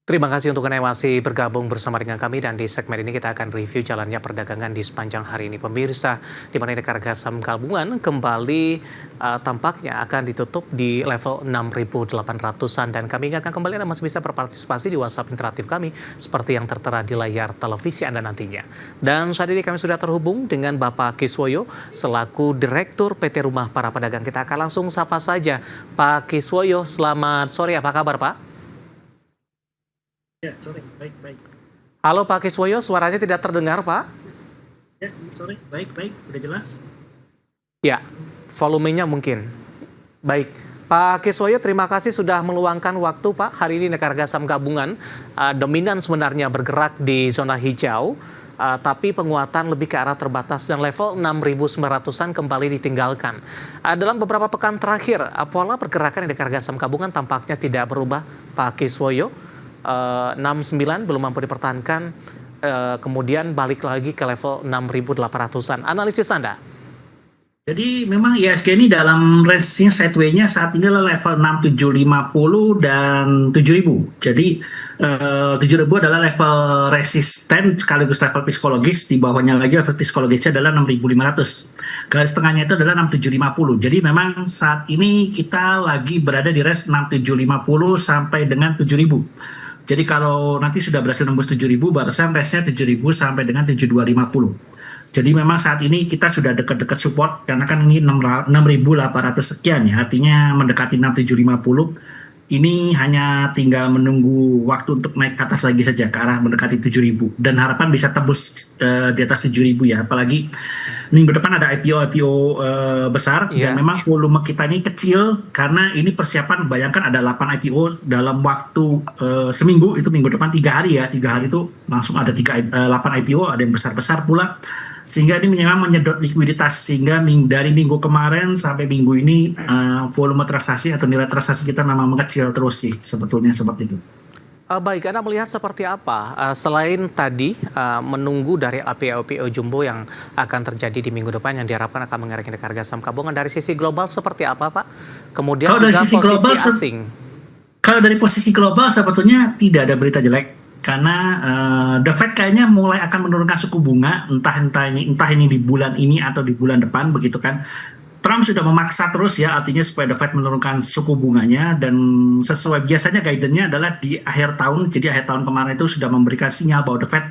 Terima kasih untuk Anda yang masih bergabung bersama dengan kami dan di segmen ini kita akan review jalannya perdagangan di sepanjang hari ini. Pemirsa, di mana indeks harga saham gabungan kembali tampaknya akan ditutup di level 6.800-an dan kami ingatkan kembali Anda masih bisa berpartisipasi di WhatsApp interaktif kami seperti yang tertera di layar televisi Anda nantinya. Dan saat ini kami sudah terhubung dengan Bapak Kiswoyo selaku Direktur PT Rumah Para Pedagang. Kita akan langsung sapa saja. Pak Kiswoyo, selamat sore. Apa kabar, Pak? Ya, sore. Baik. Halo Pak Kiswoyo, suaranya tidak terdengar Pak. Ya, sore. Baik. Udah jelas? Ya, volumenya mungkin. Baik, Pak Kiswoyo terima kasih sudah meluangkan waktu Pak. Hari ini indeks harga saham gabungan dominan sebenarnya bergerak di zona hijau. Tapi penguatan lebih ke arah terbatas dan level 6.900-an kembali ditinggalkan. Dalam beberapa pekan terakhir, pola pergerakan indeks harga saham gabungan tampaknya tidak berubah Pak Kiswoyo. 69 belum mampu dipertahankan, kemudian balik lagi ke level 6.800-an. Analisis Anda? Jadi memang IHSG ini dalam range-nya sideway-nya saat ini adalah level 6750 dan 7000. Jadi 7000 adalah level resisten sekaligus level psikologis, di bawahnya lagi level psikologisnya adalah 6500. Garis tengahnya itu adalah 6750. Jadi memang saat ini kita lagi berada di range 6750 sampai dengan 7000. Jadi kalau nanti sudah berhasil nembus 7.000, barusan range-nya 7.000 sampai dengan 7250. Jadi memang saat ini kita sudah dekat-dekat support, karena kan ini 6.800 sekian ya, artinya mendekati 6.750. Ini hanya tinggal menunggu waktu untuk naik ke atas lagi saja, ke arah mendekati 7.000. Dan harapan bisa tembus di atas 7.000 ya, apalagi minggu depan ada IPO besar. Dan memang volume kita ini kecil karena ini persiapan, bayangkan ada 8 IPO dalam waktu seminggu, itu minggu depan 3 hari ya, 3 hari itu langsung ada 8 IPO, ada yang besar-besar pula, sehingga ini memang menyedot likuiditas, sehingga dari minggu kemarin sampai minggu ini volume transaksi atau nilai transaksi kita memang mengecil terus sih, sebetulnya seperti itu. Baik, Anda melihat seperti apa? Selain tadi menunggu dari IPO jumbo yang akan terjadi di minggu depan yang diharapkan akan mengerek indeks harga saham gabungan, dari sisi global seperti apa, Pak? Kemudian kalau dari juga sisi posisi global, asing. Kalau dari posisi global sebetulnya tidak ada berita jelek. Karena The Fed kayaknya mulai akan menurunkan suku bunga, entah ini di bulan ini atau di bulan depan, begitu kan. Trump sudah memaksa terus ya, artinya supaya The Fed menurunkan suku bunganya, dan sesuai biasanya guidance-nya adalah di akhir tahun. Jadi akhir tahun kemarin itu sudah memberikan sinyal bahwa The Fed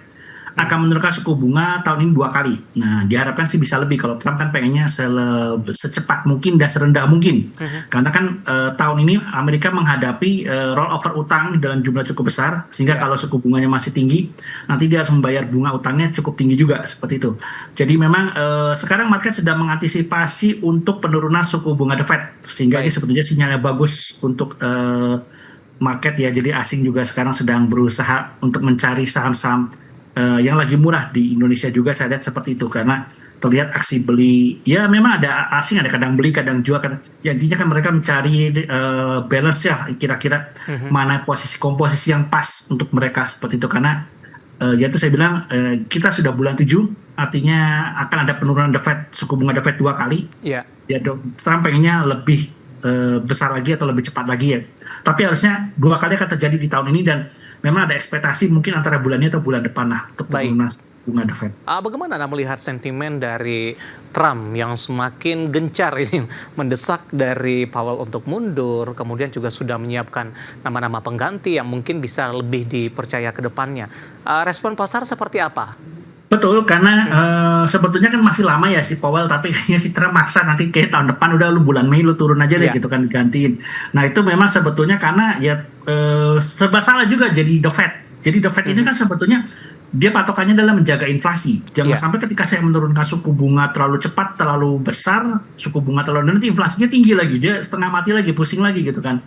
akan menurunkan suku bunga tahun ini 2 kali. Nah, diharapkan sih bisa lebih. Kalau Trump kan pengennya secepat mungkin dan serendah mungkin. Karena kan tahun ini Amerika menghadapi rollover utang dalam jumlah cukup besar, sehingga kalau suku bunganya masih tinggi, nanti dia harus membayar bunga utangnya cukup tinggi juga, seperti itu. Jadi memang sekarang market sedang mengantisipasi untuk penurunan suku bunga The Fed, sehingga ini sebetulnya sinyalnya bagus untuk market ya. Jadi asing juga sekarang sedang berusaha untuk mencari saham-saham yang lagi murah di Indonesia juga, saya lihat seperti itu, karena terlihat aksi beli ya, memang ada asing, ada kadang beli kadang jual kan ya, intinya kan mereka mencari balance ya, kira-kira mana komposisi yang pas untuk mereka, seperti itu. Karena ya itu saya bilang kita sudah bulan 7, artinya akan ada penurunan The Fed, suku bunga The Fed 2 kali ya, Trump pengennya lebih besar lagi atau lebih cepat lagi ya, tapi harusnya 2 kali akan terjadi di tahun ini, dan memang ada ekspektasi mungkin antara bulan ini atau bulan depan lah untuk penurunan bunga The Fed. Bagaimana Anda melihat sentimen dari Trump yang semakin gencar ini mendesak dari Powell untuk mundur, kemudian juga sudah menyiapkan nama-nama pengganti yang mungkin bisa lebih dipercaya ke depannya. Respon pasar seperti apa? Betul, karena sebetulnya kan masih lama ya si Powell, tapi kayaknya si Trump maksa nanti kayak tahun depan udah lu bulan Mei lu turun aja deh gitu kan, digantiin. Nah itu memang sebetulnya karena ya serba salah juga jadi The Fed. Jadi The Fed ini kan sebetulnya dia patokannya adalah menjaga inflasi. Jangan sampai ketika saya menurunkan suku bunga terlalu cepat, terlalu besar, suku bunga terlalu nanti inflasinya tinggi lagi, dia setengah mati lagi, pusing lagi gitu kan.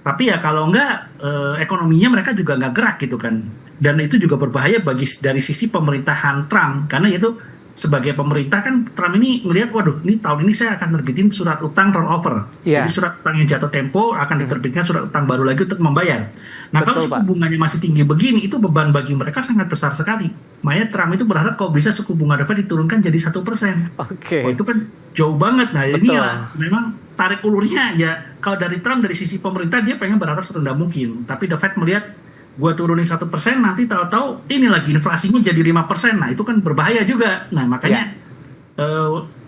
Tapi ya kalau enggak, ekonominya mereka juga nggak gerak gitu kan. Dan itu juga berbahaya dari sisi pemerintahan Trump. Karena itu sebagai pemerintah kan Trump ini melihat, waduh ini tahun ini saya akan terbitin surat utang rollover. Jadi surat utang yang jatuh tempo akan diterbitkan surat utang baru lagi untuk membayar. Nah kalau suku bunganya masih tinggi begini, itu beban bagi mereka sangat besar sekali. Makanya Trump itu berharap kalau bisa suku bunga The Fed diturunkan jadi 1%. Oh itu kan jauh banget. Nah ini ya memang tarik ulurnya ya, kalau dari Trump dari sisi pemerintah dia pengen berharap serendah mungkin. Tapi The Fed melihat gua turunin 1%, nanti tahu-tahu ini lagi inflasinya jadi 5%. Nah, itu kan berbahaya juga. Nah, Ya, makanya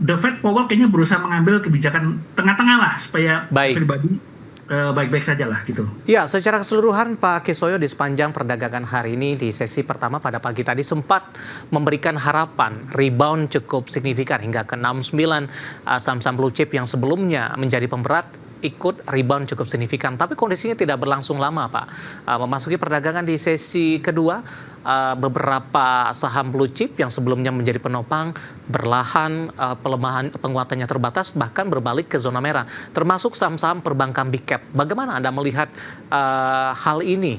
The Fed Powell kayaknya berusaha mengambil kebijakan tengah-tengah lah supaya baik. everybody baik-baik saja lah gitu. Ya, secara keseluruhan Pak Kiswoyo di sepanjang perdagangan hari ini di sesi pertama pada pagi tadi sempat memberikan harapan rebound cukup signifikan hingga ke 69 saham-saham blue chip yang sebelumnya menjadi pemberat ikut rebound cukup signifikan. Tapi kondisinya tidak berlangsung lama, Pak. Memasuki perdagangan di sesi kedua, beberapa saham blue chip yang sebelumnya menjadi penopang berlahan pelemahan penguatannya terbatas bahkan berbalik ke zona merah, termasuk saham-saham perbankan big cap. Bagaimana Anda melihat hal ini,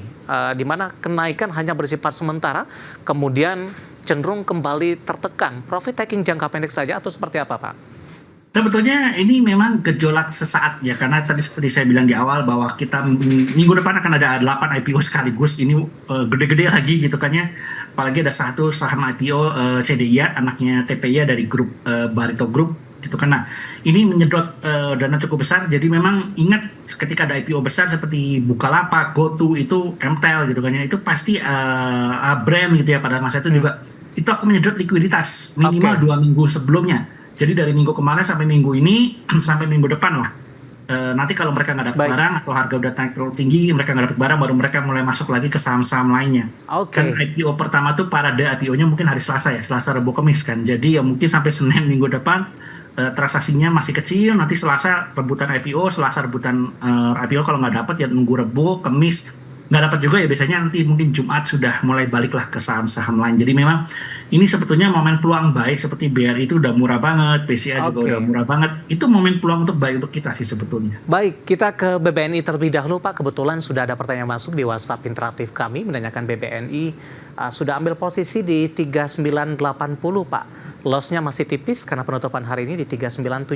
di mana kenaikan hanya bersifat sementara, kemudian cenderung kembali tertekan, profit taking jangka pendek saja atau seperti apa, Pak? Sebetulnya ini memang gejolak sesaat ya, karena tadi seperti saya bilang di awal bahwa kita minggu depan akan ada 8 IPO sekaligus. Ini gede-gede lagi gitu kan ya. Apalagi ada satu saham IPO CDIA, anaknya TPIA dari grup Barito Group gitu kan. Nah, ini menyedot dana cukup besar. Jadi memang ingat ketika ada IPO besar seperti Bukalapak, GoTo itu MTEL gitu kan ya. Itu pasti brand gitu ya pada masa itu juga. Itu akan menyedot likuiditas minimal 2 minggu sebelumnya. Jadi dari minggu kemarin sampai minggu ini, sampai minggu depan lah. Nanti kalau mereka nggak dapat barang atau harga udah naik terlalu tinggi, mereka nggak dapat barang, baru mereka mulai masuk lagi ke saham-saham lainnya. Kan IPO pertama tuh parade IPO-nya mungkin hari Selasa ya, Selasa, Rabu, Kamis kan. Jadi ya mungkin sampai Senin minggu depan transaksinya masih kecil. Nanti Selasa rebutan IPO, Selasa rebutan IPO, kalau nggak dapat ya nunggu Rabu, Kamis. Nggak dapat juga ya biasanya nanti mungkin Jumat sudah mulai baliklah ke saham-saham lain. Jadi memang ini sebetulnya momen peluang baik, seperti BRI itu udah murah banget, BCA juga udah murah banget. Itu momen peluang untuk baik untuk kita sih sebetulnya. Baik, kita ke BBNI terlebih dahulu Pak. Kebetulan sudah ada pertanyaan masuk di WhatsApp interaktif kami menanyakan BBNI sudah ambil posisi di 3980 Pak. Loss-nya masih tipis karena penutupan hari ini di 3970.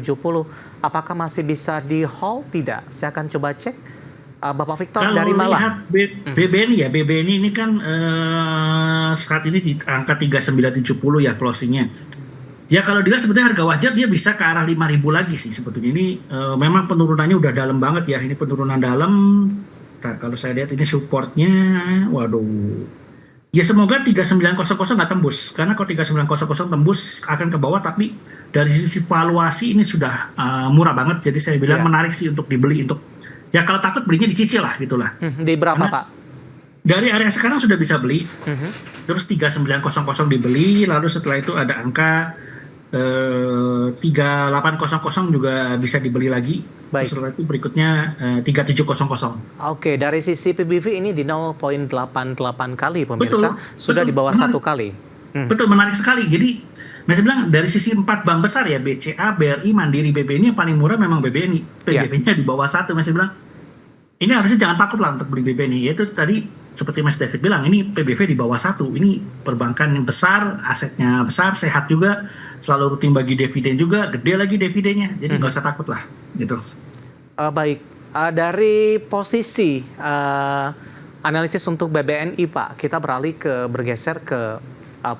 Apakah masih bisa di hold? Tidak. Saya akan coba cek. Bapak Victor Kalau dari Malang. BBNI ya, BBNI ini kan saat ini di angka 3970 ya closingnya. Ya kalau dilihat sebetulnya harga wajar dia bisa ke arah 5.000 lagi sih sebetulnya. Ini memang penurunannya udah dalam banget ya. Ini penurunan dalam. Nah, kalau saya lihat ini supportnya, waduh. Ya semoga 3900 nggak tembus. Karena kalau 3900 tembus akan ke bawah. Tapi dari sisi valuasi ini sudah murah banget. Jadi saya bilang menarik sih untuk dibeli. Ya kalau takut belinya dicicil lah gitulah. Di berapa Pak? Dari area sekarang sudah bisa beli. Terus 3900 dibeli. Lalu setelah itu ada angka 3800 juga bisa dibeli lagi. Terus setelah itu berikutnya 3700. Oke, dari sisi PBV ini di 0,88 kali pemirsa. Sudah di bawah 1 kali. Betul, menarik sekali. Jadi saya bilang dari sisi 4 bank besar ya, BCA, BRI, Mandiri, BBNI yang paling murah memang BBNI. PBV-nya di bawah 1. Saya bilang ini harusnya jangan takut lah untuk beli BBNI. Yaitu tadi seperti Mas David bilang, ini PBV di bawah 1. Ini perbankan yang besar, asetnya besar, sehat juga, selalu rutin bagi dividen juga, gede lagi dividennya. Jadi nggak usah takut lah gitu. Baik, dari posisi analisis untuk BBNI Pak, kita bergeser ke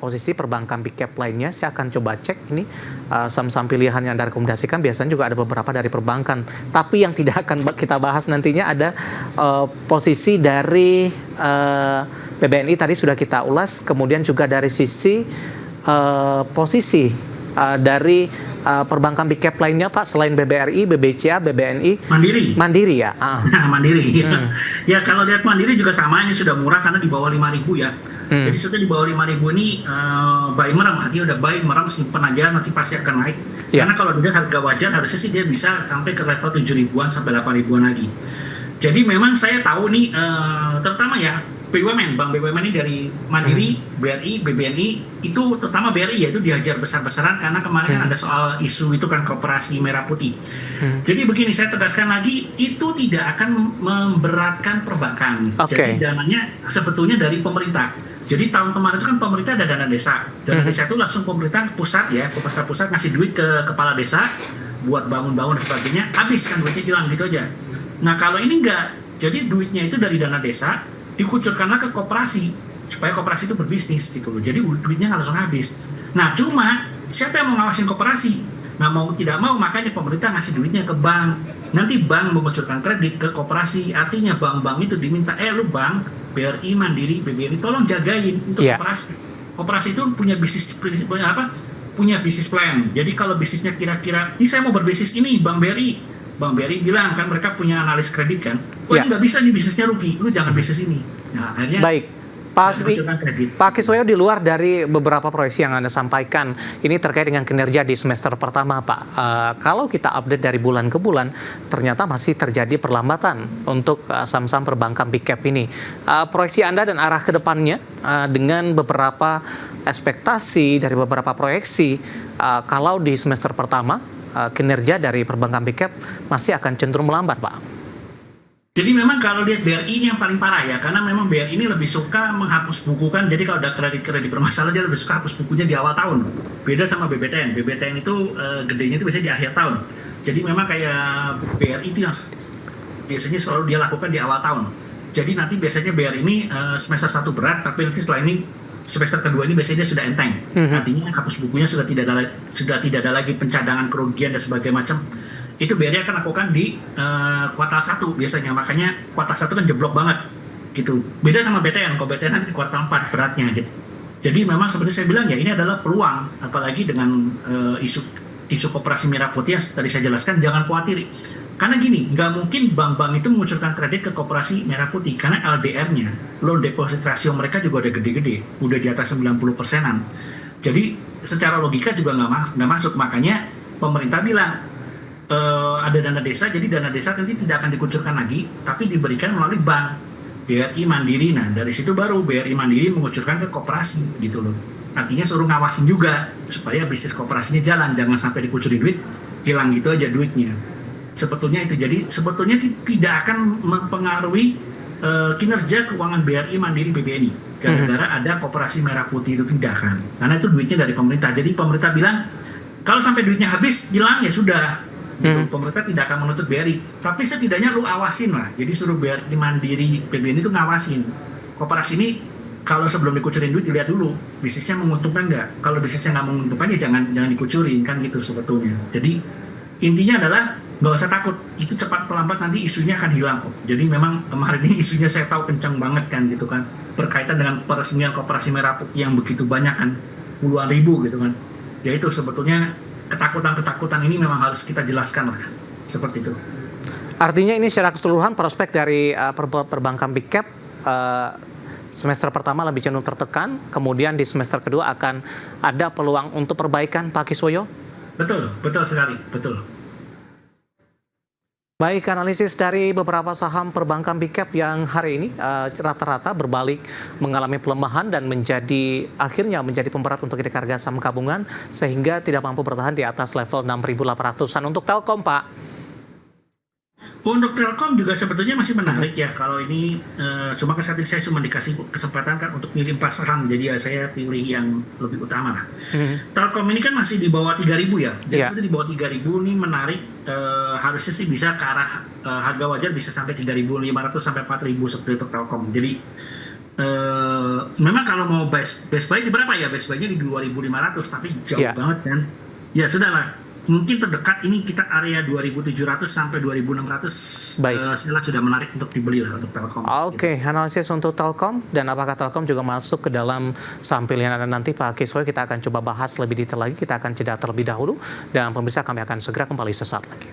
posisi perbankan big cap lainnya. Saya akan coba cek ini saham-saham pilihan yang Anda rekomendasikan. Biasanya juga ada beberapa dari perbankan. Tapi yang tidak akan kita bahas nantinya ada posisi dari BBNI tadi sudah kita ulas. Kemudian juga dari sisi posisi dari perbankan big cap lainnya Pak, selain BBRI, BBCA, BBNI, Mandiri ya. Mandiri. Ya kalau lihat Mandiri juga sama, ini sudah murah karena di bawah 5.000 ya. Jadi sudah di bawah 5.000 ini buy merem, artinya udah buy merem, simpen aja, nanti pasti akan naik. Karena kalau dilihat harga wajar harusnya sih dia bisa sampai ke level 7.000-an sampai 8.000-an lagi. Jadi memang saya tahu nih terutama ya BUMN, Bank BUMN ini dari Mandiri, BRI, BBNI, itu terutama BRI ya itu dihajar besar-besaran karena kemarin kan ada soal isu itu kan koperasi merah putih. Jadi begini, saya tegaskan lagi, itu tidak akan memberatkan perbankan. Jadi dananya sebetulnya dari pemerintah. Jadi tahun kemarin itu kan pemerintah ada dana desa. Dana desa itu langsung pemerintah pusat ya, pemerintah pusat ngasih duit ke kepala desa buat bangun-bangun dan sebagainya, habis kan duitnya hilang gitu aja. Nah kalau ini enggak, jadi duitnya itu dari dana desa dikucurkanlah ke koperasi supaya koperasi itu berbisnis gitu loh. Jadi duitnya nggak langsung habis. Nah cuma siapa yang mau ngawasin koperasi? Nah mau tidak mau makanya pemerintah ngasih duitnya ke bank. Nanti bank mengucurkan kredit ke koperasi. Artinya bank-bank itu diminta, lu bank BRI, Mandiri, BBNI, tolong jagain untuk Iya. koperasi. Koperasi itu punya punya bisnis plan. Jadi kalau bisnisnya kira-kira, ini saya mau berbisnis ini, Bank BRI bilang kan mereka punya analis kredit kan, oh Iya. ini nggak bisa nih bisnisnya rugi, lu jangan bisnis ini. Nah akhirnya Baik. Pak kucurkan kredit. Pak Kiswoyo, di luar dari beberapa proyeksi yang Anda sampaikan, ini terkait dengan kinerja di semester pertama, Pak. Kalau kita update dari bulan ke bulan, ternyata masih terjadi perlambatan untuk saham-saham perbankan big cap ini. Proyeksi Anda dan arah ke depannya dengan beberapa ekspektasi dari beberapa proyeksi, kalau di semester pertama, kinerja dari perbankan big cap masih akan cenderung melambat, Pak. Jadi memang kalau lihat BRI ini yang paling parah ya, karena memang BRI ini lebih suka menghapus buku kan. Jadi kalau ada kredit bermasalah dia lebih suka hapus bukunya di awal tahun. Beda sama BBTN. BBTN itu gedenya itu biasanya di akhir tahun. Jadi memang kayak BRI itu yang biasanya selalu dia lakukan di awal tahun. Jadi nanti biasanya BRI ini semester 1 berat, tapi nanti setelah ini semester kedua ini biasanya dia sudah enteng. Artinya hapus bukunya sudah tidak ada lagi pencadangan kerugian dan sebagainya macam. Itu BRI akan lakukan di kuartal 1 biasanya, makanya kuartal 1 kan jeblok banget gitu. Beda sama BTN, kalau BTN nanti di kuartal 4 beratnya gitu. Jadi memang seperti saya bilang ya, ini adalah peluang, apalagi dengan isu koperasi merah putih yang tadi saya jelaskan. Jangan khawatir, karena gini, nggak mungkin bank-bank itu mengucurkan kredit ke koperasi merah putih, karena LDR-nya, loan deposit ratio mereka juga udah gede-gede, udah di atas 90%-an. Jadi secara logika juga nggak masuk, makanya pemerintah bilang ada dana desa, jadi dana desa nanti tidak akan dikucurkan lagi, tapi diberikan melalui bank BRI Mandiri. Nah dari situ baru BRI Mandiri mengucurkan ke koperasi gitu loh. Artinya suruh ngawasin juga supaya bisnis koperasinya jalan, jangan sampai dikucuri duit, hilang gitu aja duitnya. Sebetulnya itu, jadi sebetulnya tidak akan mempengaruhi kinerja keuangan BRI Mandiri BBNI gara-gara ada koperasi merah putih, itu tidak kan, karena itu duitnya dari pemerintah. Jadi pemerintah bilang kalau sampai duitnya habis hilang ya sudah gitu. Pemerintah tidak akan menuntut BRI, tapi setidaknya lu awasin lah. Jadi suruh BRI Mandiri BBNI itu ngawasin koperasi ini. Kalau sebelum dikucurin duit dilihat dulu bisnisnya menguntungkan nggak. Kalau bisnisnya nggak menguntungkan ya jangan dikucurin kan gitu sebetulnya. Jadi intinya adalah nggak usah takut, itu cepat atau lambat nanti isunya akan hilang kok. Jadi memang kemarin ini isunya saya tahu kencang banget kan gitu kan, berkaitan dengan peresmian koperasi merah putih yang begitu banyak kan, puluhan ribu gitu kan. Ya itu sebetulnya ketakutan ini memang harus kita jelaskan lah, seperti itu. Artinya ini secara keseluruhan prospek dari perbankan big cap semester pertama lebih cenderung tertekan, kemudian di semester kedua akan ada peluang untuk perbaikan, Pak Kiswoyo? Betul sekali, betul. Baik, analisis dari beberapa saham perbankan big cap yang hari ini rata-rata berbalik mengalami pelemahan dan akhirnya menjadi pemberat untuk indeks harga saham gabungan sehingga tidak mampu bertahan di atas level 6.800-an. Untuk Telkom, Pak? Untuk Telkom juga sebetulnya masih menarik ya. Kalau ini cuma saat ini saya cuma dikasih kesempatan kan untuk milih 4 saham, jadi ya saya pilih yang lebih utama lah. Telkom ini kan masih di bawah 3.000 ya. Jadi di bawah 3.000 ini menarik, harusnya sih bisa ke arah harga wajar bisa sampai 3.500 sampai 4.000 seperti untuk Telkom. Jadi memang kalau mau best buy di berapa ya? Best buy-nya di 2.500 tapi jauh banget kan. Ya sudahlah. Mungkin terdekat ini kita area 2.700 sampai 2.600. Setelah sudah menarik untuk dibeli lah untuk Telkom. Oke, analisis untuk Telkom dan apakah Telkom juga masuk ke dalam saham pilihan Anda nanti, Pak Kiswoyo, kita akan coba bahas lebih detail lagi. Kita akan jeda terlebih dahulu dan pemirsa kami akan segera kembali sesaat lagi.